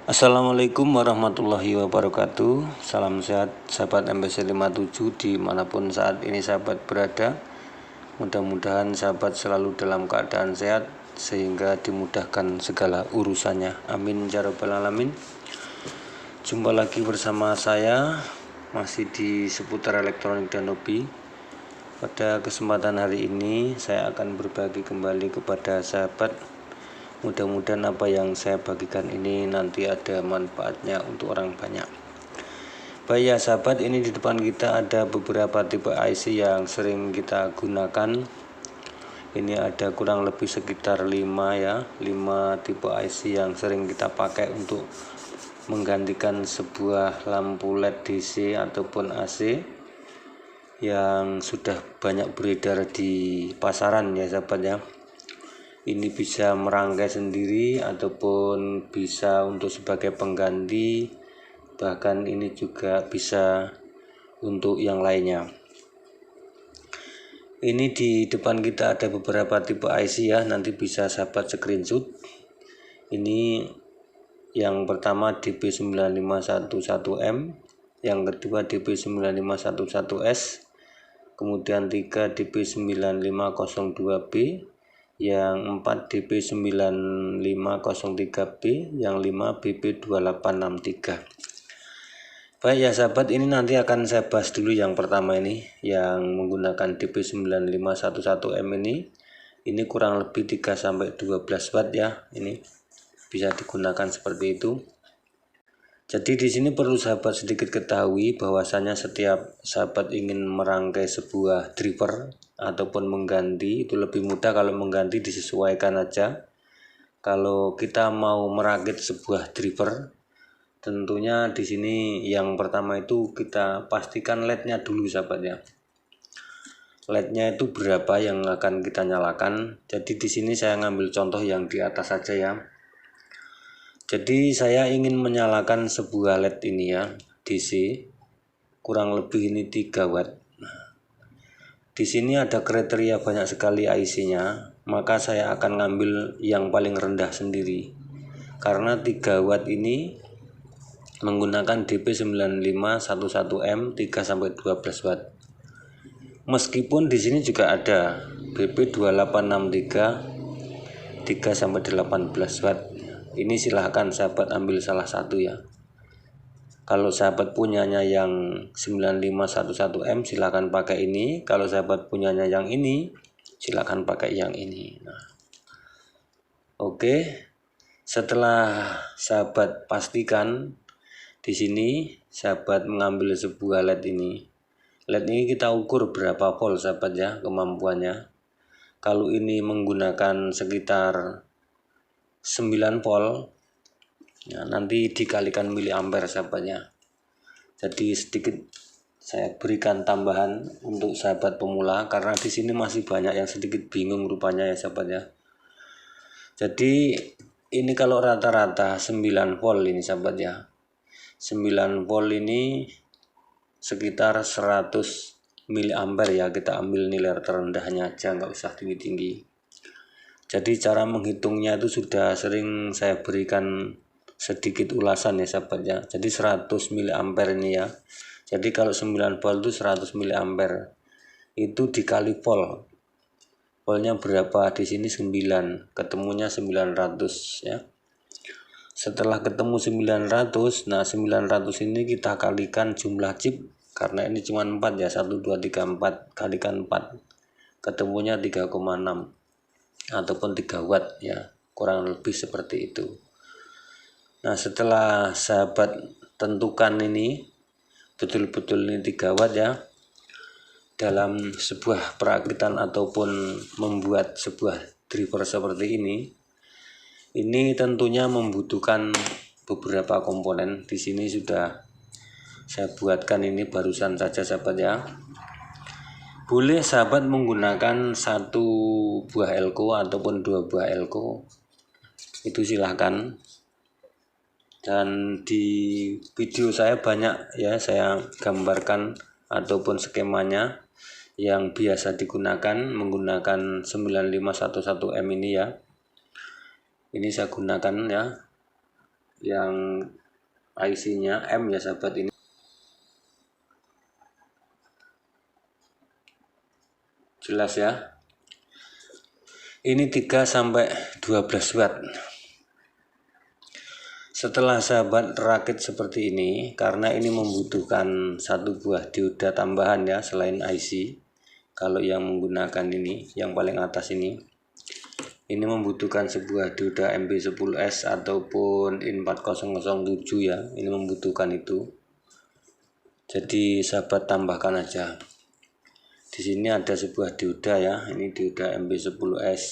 Assalamualaikum warahmatullahi wabarakatuh. Salam sehat sahabat MBC 57 dimanapun saat ini sahabat berada. Mudah-mudahan sahabat selalu dalam keadaan sehat sehingga dimudahkan segala urusannya. Amin ya rabbal alamin. Jumpa lagi bersama saya masih di seputar elektronik dan hobi. Pada kesempatan hari ini saya akan berbagi kembali kepada sahabat. Mudah-mudahan apa yang saya bagikan ini nanti ada manfaatnya untuk orang banyak. Baik ya sahabat, ini di depan kita ada beberapa tipe IC yang sering kita gunakan. Ini ada kurang lebih sekitar 5 tipe IC yang sering kita pakai untuk menggantikan sebuah lampu LED DC ataupun AC yang sudah banyak beredar di pasaran ya sahabat ya. Ini bisa merangkai sendiri ataupun bisa untuk sebagai pengganti, bahkan ini juga bisa untuk yang lainnya. Ini di depan kita ada beberapa tipe IC ya, nanti bisa sahabat screenshot. Ini yang pertama DB9511M, yang kedua DB9511S, kemudian 3 DB9502B, yang 4 DB9503B, yang 5 BB2863. Baik ya sahabat, ini nanti akan saya bahas dulu yang pertama ini, yang menggunakan DB9511M ini kurang lebih 3-12 watt ya, ini bisa digunakan seperti itu. Jadi di sini perlu sahabat sedikit ketahui bahwasanya setiap sahabat ingin merangkai sebuah driver ataupun mengganti, itu lebih mudah kalau mengganti disesuaikan aja. Kalau kita mau merakit sebuah driver, tentunya di sini yang pertama itu kita pastikan LED-nya dulu sahabat ya. LED-nya itu berapa yang akan kita nyalakan. Jadi di sini saya ngambil contoh yang di atas saja ya. Jadi saya ingin menyalakan sebuah LED ini ya, DC, kurang lebih ini 3 watt. Di sini ada kriteria banyak sekali IC-nya, maka saya akan ngambil yang paling rendah sendiri. Karena 3 watt ini menggunakan DB9511M 3-12 watt. Meskipun di sini juga ada BB2863 3-18 watt. Ini silahkan sahabat ambil salah satu ya. Kalau sahabat punyanya yang 9511M silahkan pakai ini. Kalau sahabat punyanya yang ini silahkan pakai yang ini. Nah, oke. Setelah sahabat pastikan di sini sahabat mengambil sebuah LED ini. LED ini kita ukur berapa volt sahabat ya kemampuannya. Kalau ini menggunakan sekitar 9 volt ya, nanti dikalikan miliampere sahabatnya. Jadi sedikit saya berikan tambahan untuk sahabat pemula karena di sini masih banyak yang sedikit bingung rupanya ya sahabat ya. Jadi ini kalau rata-rata 9 volt ini sahabat ya. 9 volt ini sekitar 100 miliampere ya, kita ambil nilai terendahnya aja, nggak usah tinggi-tinggi. Jadi cara menghitungnya itu sudah sering saya berikan sedikit ulasan ya sahabat ya. Jadi 100 miliampere ini ya. Jadi kalau 9 volt itu 100 miliampere. Itu dikali volt. Voltnya berapa? Di sini 9. Ketemunya 900 ya. Setelah ketemu 900, nah 900 ini kita kalikan jumlah chip karena ini cuma 4 ya. 1 2 3 4 kalikan 4. Ketemunya 3,6. ataupun 3 watt ya, kurang lebih seperti itu. Nah setelah sahabat tentukan ini betul-betul ini 3 watt ya, dalam sebuah perakitan ataupun membuat sebuah driver seperti ini tentunya membutuhkan beberapa komponen. Di sini sudah saya buatkan ini barusan saja sahabat ya. Boleh sahabat menggunakan 1 buah elko ataupun 2 buah elko, itu silahkan. Dan di video saya banyak ya saya gambarkan ataupun skemanya yang biasa digunakan menggunakan 9511M ini ya. Ini saya gunakan ya. yang IC-nya M ya sahabat, ini jelas ya. Ini 3 sampai 12 watt. Setelah sahabat rakit seperti ini, karena ini membutuhkan satu buah dioda tambahan ya selain IC. Kalau yang menggunakan ini, yang paling atas ini membutuhkan sebuah dioda MB10S ataupun IN4007 ya. Ini membutuhkan itu. Jadi sahabat tambahkan aja. Di sini ada sebuah dioda ya. Ini dioda MB10S.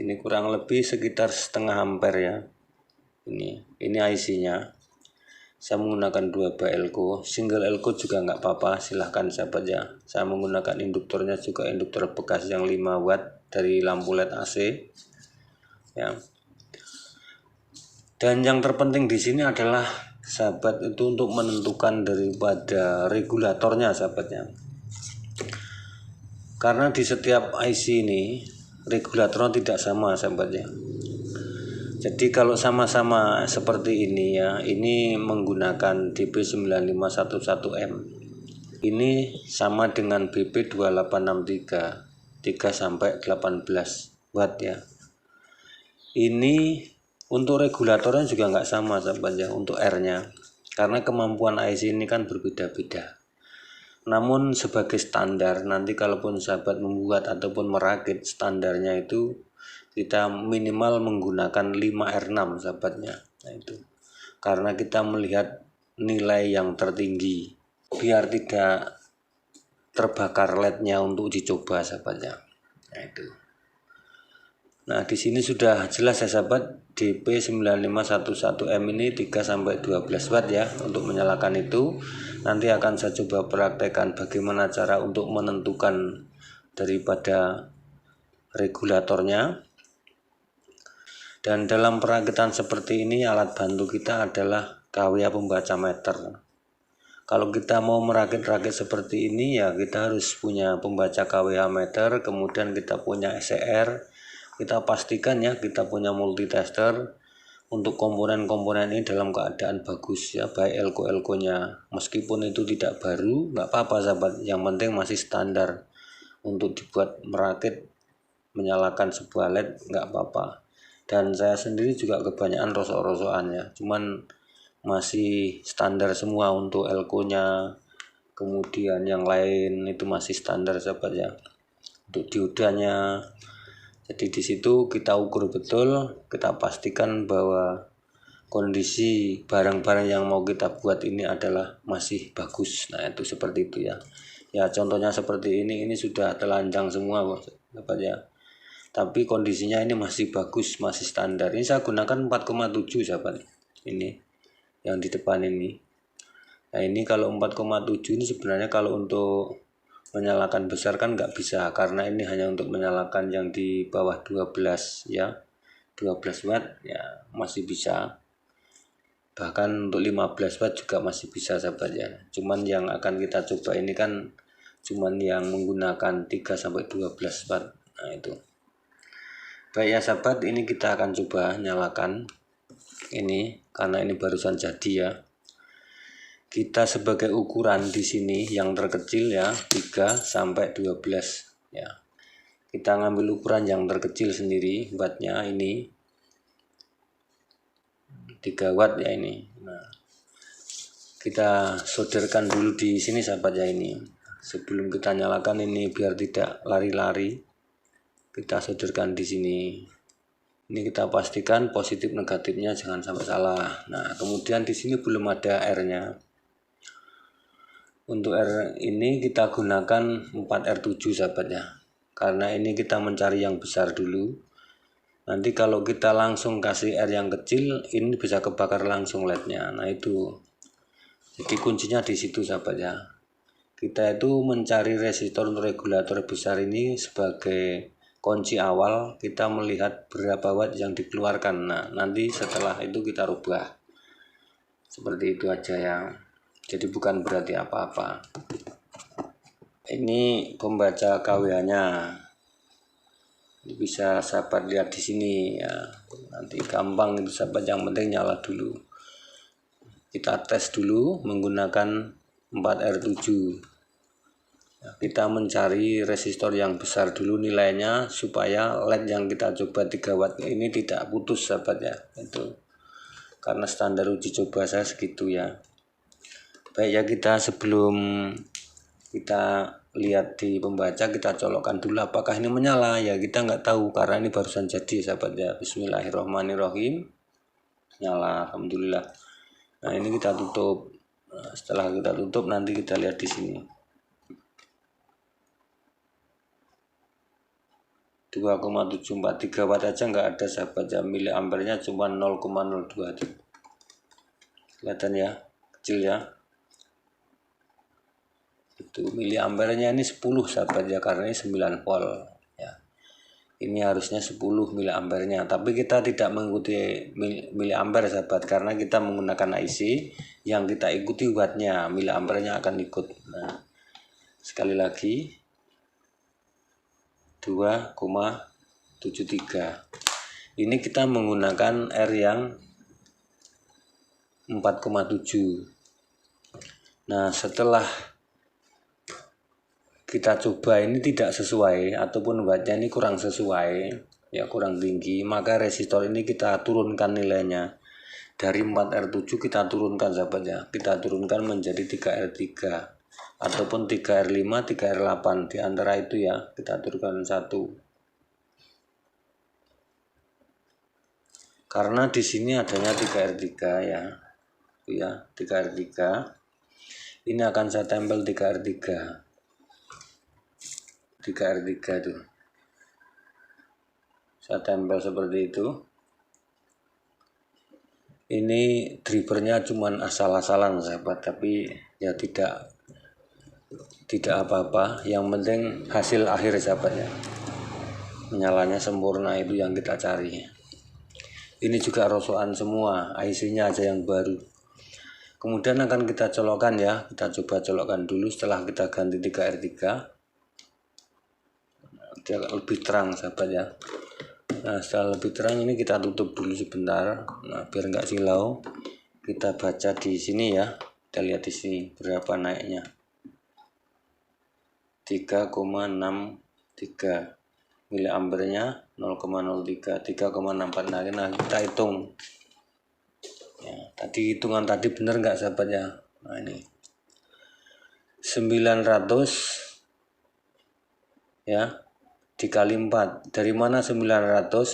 Ini kurang lebih sekitar setengah ampere ya. Ini IC-nya. Saya menggunakan 2 buah elko, single elko juga nggak apa-apa, silahkan sahabat ya. Saya menggunakan induktornya juga induktor bekas yang 5 watt dari lampu LED AC ya. Dan yang terpenting di sini adalah sahabat itu untuk menentukan daripada regulatornya sahabatnya. Karena di setiap IC ini regulatornya tidak sama sahabatnya. Jadi kalau sama-sama seperti ini ya, ini menggunakan DP9511M. Ini sama dengan BP2863 3 sampai 18 watt ya. Ini untuk regulatornya juga nggak sama sahabat ya, untuk R-nya. Karena kemampuan IC ini kan berbeda-beda. Namun sebagai standar, nanti kalaupun sahabat membuat ataupun merakit, standarnya itu kita minimal menggunakan 5R6 sahabatnya. Nah itu karena kita melihat nilai yang tertinggi biar tidak terbakar LED-nya untuk dicoba sahabatnya. Nah itu. Nah di sini sudah jelas ya sahabat, DP9511M ini 3 sampai 12 watt ya untuk menyalakan itu. Nanti akan saya coba praktekkan bagaimana cara untuk menentukan daripada regulatornya. Dan dalam perakitan seperti ini alat bantu kita adalah KWA pembaca meter. Kalau kita mau merakit-rakit seperti ini ya kita harus punya pembaca KWA meter, kemudian kita punya SCR, kita pastikan ya kita punya multitester untuk komponen-komponen ini dalam keadaan bagus ya, baik elko-elkonya meskipun itu tidak baru nggak apa-apa sahabat, yang penting masih standar untuk dibuat merakit menyalakan sebuah LED nggak apa-apa. Dan saya sendiri juga kebanyakan rosok-rosokannya, cuman masih standar semua untuk elkonya, kemudian yang lain itu masih standar sahabat ya, untuk diodanya. Jadi di situ kita ukur betul, kita pastikan bahwa kondisi barang-barang yang mau kita buat ini adalah masih bagus. Nah itu seperti itu ya. Ya contohnya seperti ini sudah telanjang semua sahabat ya. Tapi kondisinya ini masih bagus, masih standar. Ini saya gunakan 4,7 sahabat. Ini yang di depan ini. Nah ini kalau 4,7 ini sebenarnya kalau untuk menyalakan besar kan nggak bisa, karena ini hanya untuk menyalakan yang di bawah 12 ya, 12 watt ya masih bisa. Bahkan untuk 15 watt juga masih bisa sahabat ya. Cuman yang akan kita coba ini kan cuman yang menggunakan 3 sampai 12 watt. Nah itu. Baik ya sahabat, ini kita akan coba nyalakan ini karena ini barusan jadi ya. Kita sebagai ukuran di sini yang terkecil ya 3 sampai 12 ya. Kita ngambil ukuran yang terkecil sendiri, wattnya ini 3 watt ya ini. Nah, kita solderkan dulu di sini sahabat ya ini. Sebelum kita nyalakan ini biar tidak lari-lari, kita solderkan di sini. Ini kita pastikan positif negatifnya jangan sampai salah. Nah, kemudian di sini belum ada R-nya. Untuk R ini kita gunakan 4R7 sahabat ya. Karena ini kita mencari yang besar dulu. Nanti kalau kita langsung kasih R yang kecil, ini bisa kebakar langsung LED-nya. Nah, itu. Jadi kuncinya di situ sahabat ya. Kita itu mencari resistor untuk regulator besar ini sebagai kunci awal, kita melihat berapa watt yang dikeluarkan. Nah nanti setelah itu kita rubah seperti itu aja ya, jadi bukan berarti apa-apa. Ini pembaca KWA nya bisa sahabat lihat di sini ya, nanti gampang itu sahabat, yang penting nyala dulu. kita tes dulu menggunakan 4R7. Kita mencari resistor yang besar dulu nilainya supaya LED yang kita coba 3 watt ini tidak putus sahabat ya. Itu karena standar uji coba saya segitu ya. Baik ya, kita sebelum kita lihat di pembaca, kita colokkan dulu apakah ini menyala ya. Kita nggak tahu karena ini barusan jadi sahabat ya. Bismillahirrahmanirrahim, nyala, alhamdulillah. Nah ini kita tutup. Nah, setelah kita tutup nanti kita lihat di sini 2,743 watt aja nggak ada sahabat ya, miliampernya cuma 0,02. Kelihatan ya, kecil ya. Itu miliampernya ini 10 sahabat ya, karena ini 9 volt ya. Ini harusnya 10 miliampernya, tapi kita tidak mengikuti miliamper sahabat karena kita menggunakan IC yang kita ikuti wattnya, miliampernya akan ikut. Nah, sekali lagi 2,73. Ini kita menggunakan R yang 4,7. Nah setelah kita coba ini tidak sesuai ataupun wattnya ini kurang sesuai ya, kurang tinggi, maka resistor ini kita turunkan nilainya dari 4R7 kita turunkan sahabat ya, kita turunkan menjadi 3R3 ataupun 3R5, 3R8 di antara itu ya, kita turunkan 1. Karena di sini adanya 3R3 ya. Ya, 3R3. Ini akan saya tempel 3R3. 3R3 tuh. Saya tempel seperti itu. Ini drivernya cuman asal-asalan sahabat, tapi ya tidak apa-apa, yang penting hasil akhir sahabatnya menyalanya sempurna, itu yang kita cari. Ini juga rosokan semua, IC-nya aja yang baru. Kemudian akan kita colokkan ya, kita coba colokkan dulu setelah kita ganti 3R3. Dia lebih terang sahabat ya. Nah setelah lebih terang ini kita tutup dulu sebentar. Nah biar nggak silau, kita baca di sini ya, kita lihat di sini berapa naiknya. 3,63 miliampernya 0,03, 3,64. Nah kita hitung ya, tadi hitungan tadi bener nggak sahabat ya. Nah ini 900 ya dikali 4, dari mana 900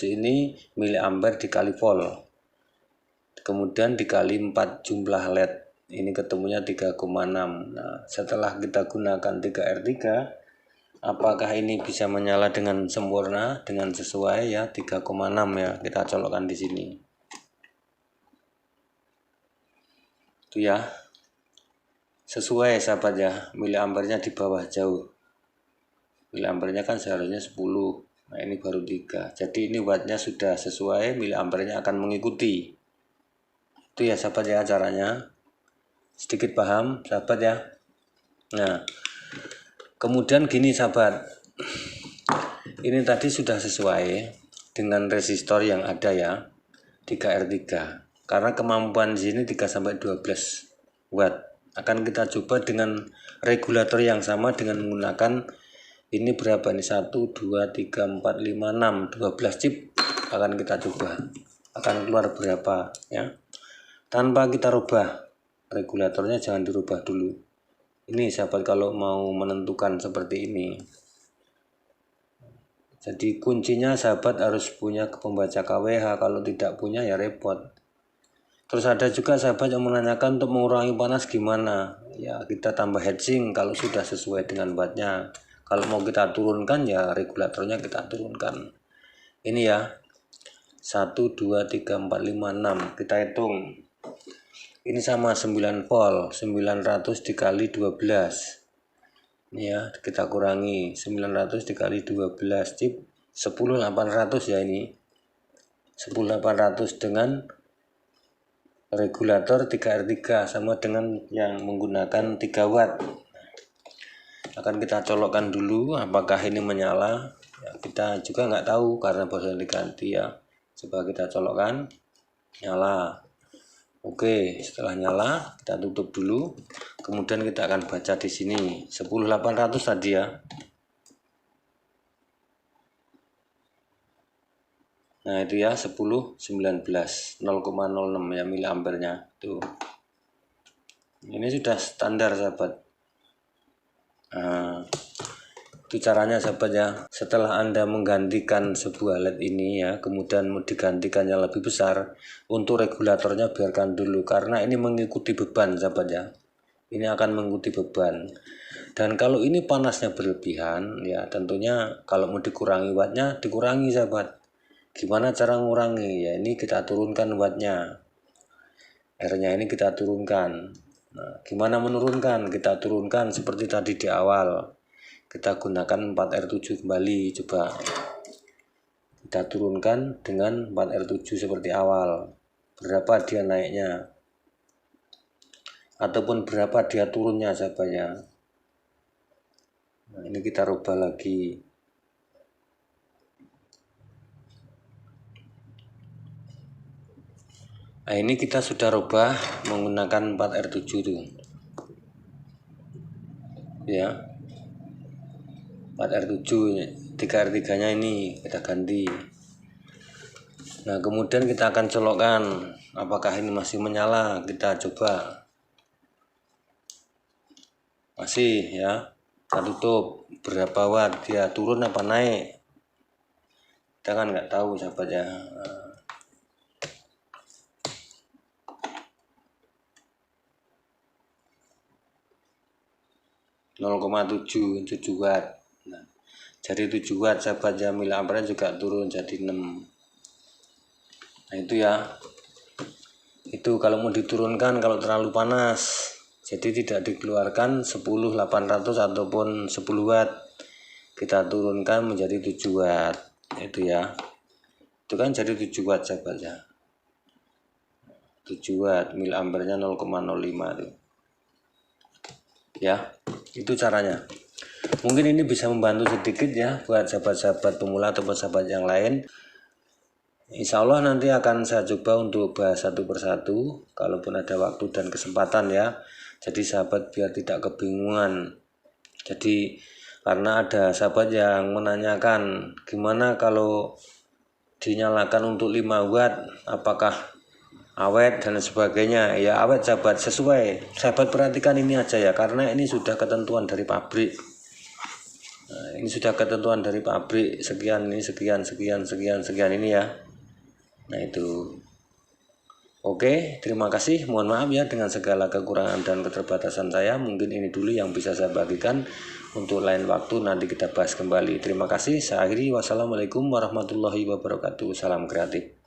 ini miliampere dikali volt, kemudian dikali 4 jumlah LED, ini ketemunya 3,6. Nah setelah kita gunakan 3R3, apakah ini bisa menyala dengan sempurna, dengan sesuai ya, 3,6 ya, kita colokkan di sini. Itu ya, sesuai sahabat ya, miliampernya di bawah jauh. Miliampernya kan seharusnya 10. Nah ini baru 3. Jadi ini wattnya sudah sesuai, miliampernya akan mengikuti. Itu ya sahabat ya caranya. Sedikit paham sahabat ya. Nah kemudian gini sahabat, ini tadi sudah sesuai dengan resistor yang ada ya, 3R3. Karena kemampuan di sini 3-12 watt. Akan kita coba dengan regulator yang sama dengan menggunakan ini berapa nih, 1, 2, 3, 4, 5, 6, 12 chip akan kita coba. Akan keluar berapa ya. Tanpa kita rubah regulatornya, jangan dirubah dulu. Ini sahabat kalau mau menentukan seperti ini. Jadi kuncinya sahabat harus punya pembaca KWH, kalau tidak punya ya repot. Terus ada juga sahabat yang menanyakan untuk mengurangi panas gimana. Ya kita tambah heatsink kalau sudah sesuai dengan wattnya. Kalau mau kita turunkan ya regulatornya kita turunkan. Ini ya 1, 2, 3, 4, 5, 6 kita hitung. Ini sama 9 volt, 900 dikali 12. Ini ya, kita kurangi 900 dikali 12 chip 10800 ya, ini 10800 dengan regulator 3R3 sama dengan yang menggunakan 3 watt. Akan kita colokkan dulu apakah ini menyala ya, kita juga nggak tahu karena baru diganti ya. Coba kita colokkan, nyala. Oke, setelah nyala kita tutup dulu. Kemudian kita akan baca di sini 10800 tadi ya. Nah, itu ya 1019 0,06 ya miliampernya tuh. Ini sudah standar sahabat. Nah, itu caranya sahabat ya. Setelah Anda menggantikan sebuah LED ini ya, kemudian mau digantikan yang lebih besar, untuk regulatornya biarkan dulu karena ini mengikuti beban sahabat ya. Ini akan mengikuti beban. Dan kalau ini panasnya berlebihan ya, tentunya kalau mau dikurangi wattnya dikurangi sahabat. Gimana cara ngurangi? Ya ini kita turunkan wattnya. R-nya ini kita turunkan. Nah, gimana menurunkan? Kita turunkan seperti tadi di awal. Kita gunakan 4R7 kembali, coba. Kita turunkan dengan 4R7 seperti awal. Berapa dia naiknya? Ataupun berapa dia turunnya sahabatnya. Nah, ini kita rubah lagi. Nah, ini kita sudah rubah menggunakan 4R7 itu. Ya. 4R7, 3R3-nya ini kita ganti. Nah, kemudian kita akan colokkan apakah ini masih menyala, kita coba. Masih ya. Kita tutup. Berapa watt dia turun apa naik? Kita kan nggak tahu sahabat ya. 0,7 watt. Nah, jadi 7 watt sahabat ya, miliampernya juga turun jadi 6. Nah, itu ya. Itu kalau mau diturunkan kalau terlalu panas. Jadi tidak dikeluarkan 10800 ataupun 10 watt. Kita turunkan menjadi 7 watt. Itu ya. Itu kan jadi 7 watt sahabat ya. 7 watt, miliampernya 0,05 tuh. Ya, itu caranya. Mungkin ini bisa membantu sedikit ya buat sahabat-sahabat pemula atau sahabat yang lain. Insya Allah nanti akan saya coba untuk bahas satu persatu kalaupun ada waktu dan kesempatan ya. Jadi sahabat biar tidak kebingungan. Jadi karena ada sahabat yang menanyakan gimana kalau dinyalakan untuk 5 watt apakah awet dan sebagainya. Ya awet sahabat, sesuai. Sahabat perhatikan ini aja ya, karena ini sudah ketentuan dari pabrik. Nah, ini sudah ketentuan dari pabrik, sekian ini sekian ini ya. Nah, itu. Oke, terima kasih. Mohon maaf ya dengan segala kekurangan dan keterbatasan saya. Mungkin ini dulu yang bisa saya bagikan. Untuk lain waktu nanti kita bahas kembali. Terima kasih. Saya akhiri. Wassalamualaikum warahmatullahi wabarakatuh. Salam kreatif.